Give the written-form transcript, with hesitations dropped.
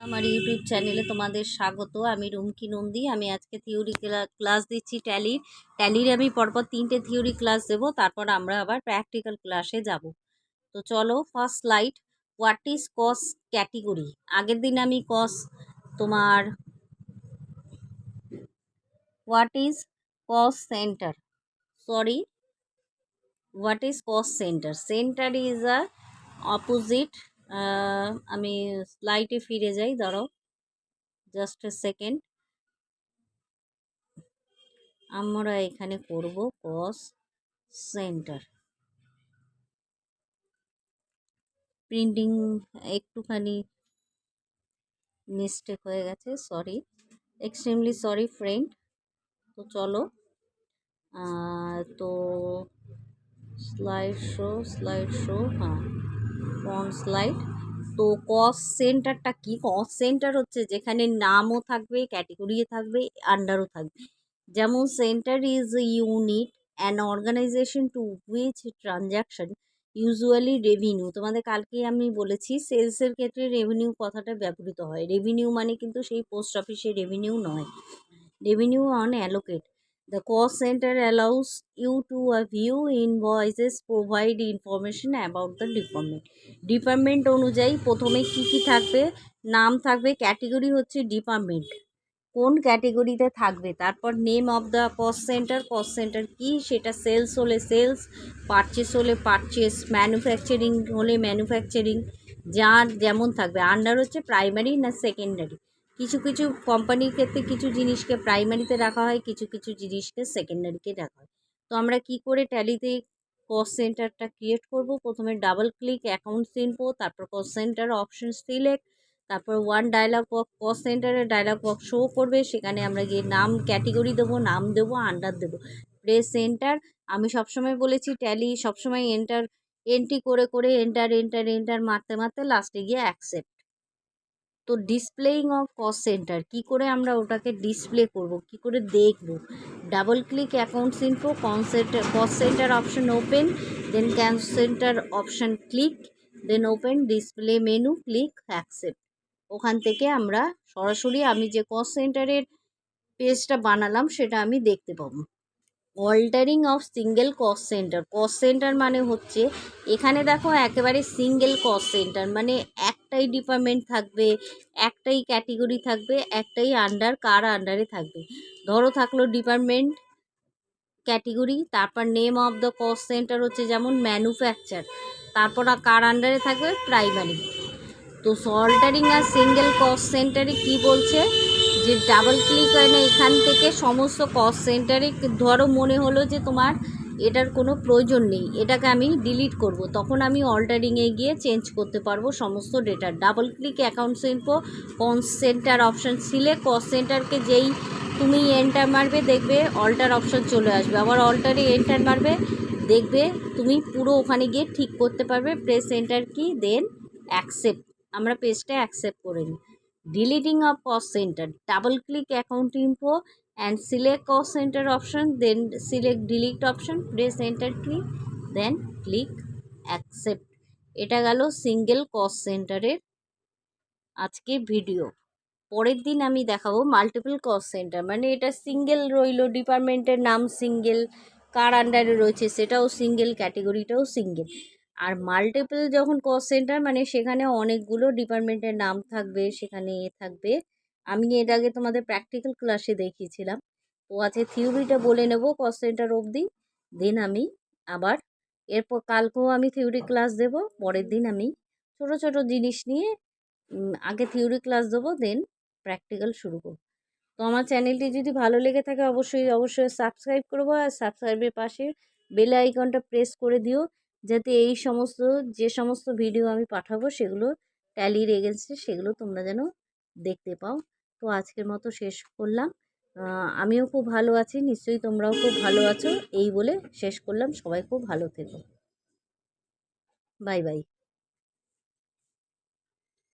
আমার ইউটিউব চ্যানেলে তোমাদের স্বাগত। আমি রুমকি নন্দী। আমি আজকে থিওরি ক্লাস দিচ্ছি ট্যালির আমি পরপর 3টে থিওরি ক্লাস দেবো, তারপর আমরা আবার প্র্যাকটিক্যাল ক্লাসে যাব। তো চলো, first slide. What is cos category? আগের দিন আমি তোমার what is cos centre, what is cos centre? Centre is a opposite. আমি স্লাইডে ফিরে যাই, দাঁড়াও জাস্ট এ সেকেন্ড। আমরা এখানে করব কস সেন্টার। প্রিন্টিং একটুখানি মিস্টেক হয়ে গেছে, সরি, এক্সট্রিমলি সরি ফ্রেন্ড। তো চলো, তো স্লাইড শো, হ্যাঁ, ফ্রন্ট স্লাইড। তো কস সেন্টারটা কি? কস সেন্টার হচ্ছে যেখানে নামও থাকবে, ক্যাটেগরিও থাকবে, আন্ডারও থাকবে। যেমন centre is unit an organisation to which transaction usually revenue. তোমাদের কালকে আমি বলেছি সেলসের ক্ষেত্রে রেভিনিউ কথাটা ব্যবহৃত হয়। রেভিনিউ মানে কিন্তু সেই পোস্ট অফিসের রেভিনিউ নয়, revenue on allocate. The cost center allows you to view invoices, provide information about the department. Department অনুযায়ী প্রথমে কি থাকবে? নাম থাকবে, ক্যাটেগরি হচ্ছে ডিপার্টমেন্ট, কোন ক্যাটেগরিতে থাকবে। তারপর name of the cost centre, cost centre কি সেটা, সেলস হলে সেলস, পারচেস হলে পারচেস, ম্যানুফ্যাকচারিং হলে ম্যানুফ্যাকচারিং, যার যেমন থাকবে। আন্ডার হচ্ছে প্রাইমারি না সেকেন্ডারি। কিছু কিছু কোম্পানির ক্ষেত্রে কিছু জিনিসকে প্রাইমারিতে রাখা হয়, কিছু কিছু জিনিসকে সেকেন্ডারিতে রাখা হয়। তো আমরা কি করে ট্যালিতে কস্ট সেন্টারটা ক্রিয়েট করব? প্রথমে ডাবল ক্লিক অ্যাকাউন্টস ইনফো, তারপর কস্ট সেন্টার অপশন সিলেক্ট, তারপর ওয়ান ডায়লগ বক্স, কস্ট সেন্টারের ডায়লগ বক্স শো করবে। সেখানে আমরা গিয়ে নাম ক্যাটেগরি দেবো, নাম দেবো, আন্ডার দেবো, প্রেস এন্টার। আমি সবসময় বলেছি ট্যালি সবসময় এন্ট্রি করে করে এন্টার মারতে মারতে লাস্টে গিয়ে অ্যাকসেপ্ট। তো ডিসপ্লেইং অফ কস্ট সেন্টার, কী করে আমরা ওটাকে ডিসপ্লে করব, কি করে দেখব? Double click accounts info, cost centre option open, then cost centre option click, then open display menu, click accept. ওখান থেকে আমরা সরাসরি আমি যে কস্ট সেন্টারের পেজটা বানালাম সেটা আমি দেখতে পাবো। Altering of single cost centre, cost centre মানে হচ্ছে এখানে দেখো একেবারে সিঙ্গেল কস্ট সেন্টার মানে একটাই ডিপার্টমেন্ট থাকবে, একটাই ক্যাটেগরি থাকবে, একটাই আন্ডার, কার আন্ডারে থাকবে। ধরো থাকলো ডিপার্টমেন্ট, ক্যাটেগরি, তারপর name of the cost centre হচ্ছে যেমন ম্যানুফ্যাকচার, তারপর কার আন্ডারে থাকবে? প্রাইমারি। তো অল্টারিং আর সিঙ্গেল কস্ট সেন্টারে কি বলছে যে ডাবল ক্লিক হয় না এখান থেকে সমস্ত কস্ট সেন্টারে। ধরো মনে হলো যে তোমার এটার কোনো প্রয়োজন নেই, এটাকে আমি ডিলিট করব, তখন আমি অল্টারিংয়ে গিয়ে চেঞ্জ করতে পারবো সমস্ত data. Double click accounts info, cost centre option select, cost সেন্টারকে যেই তুমি এন্টার মারবে দেখবে অল্টার অপশান চলে আসবে, আবার অল্টারে এন্টার মারবে দেখবে তুমি পুরো ওখানে গিয়ে ঠিক করতে পারবে। প্রেস এন্টার কি, দেন অ্যাকসেপ্ট। আমরা পেজটা অ্যাকসেপ্ট করে নিই। Deleting of cost centre, double click account info and select cost centre option, then select delete option, press enter key, then click accept. এটা গেল সিঙ্গেল কস্ট সেন্টারের আজকে ভিডিও। পরের দিন আমি দেখাবো মাল্টিপল কস্ট সেন্টার, মানে এটা সিঙ্গেল রইল, ডিপার্টমেন্টের নাম সিঙ্গেল, কার আন্ডারে রয়েছে সেটাও সিঙ্গেল, ক্যাটেগরিটাও সিঙ্গেল। আর মাল্টিপল যখন কস্ট সেন্টার মানে সেখানে অনেকগুলো ডিপার্টমেন্টের নাম থাকবে, সেখানে থাকবে। আমি এর আগে তোমাদের প্র্যাকটিক্যাল ক্লাসে দেখিয়েছিলাম। তো আছে থিওরিটা বলে নেব কস্ট সেন্টার অবধি, দেন আমি আবার এরপর কালকেও আমি থিওরি ক্লাস দেব। পরের দিন আমি ছোট ছোট জিনিস নিয়ে আগে থিওরি ক্লাস দেবো, দেন প্র্যাকটিক্যাল শুরু করব। তো আমার চ্যানেলটি যদি ভালো লেগে থাকে অবশ্যই সাবস্ক্রাইব করবো, আর সাবস্ক্রাইবের পাশে বেল আইকনটা প্রেস করে দিও, যাতে এই যে সমস্ত ভিডিও আমি পাঠাবো সেগুলো ট্যালির এগেনস্টে সেগুলো তোমরা যেন দেখতে পাও। তো আজকের মতো শেষ করলাম। আমিও খুব ভালো আছি, নিশ্চয়ই তোমরাও খুব ভালো আছো, এই বলে শেষ করলাম। সবাই খুব ভালো থেকো, বাই বাই।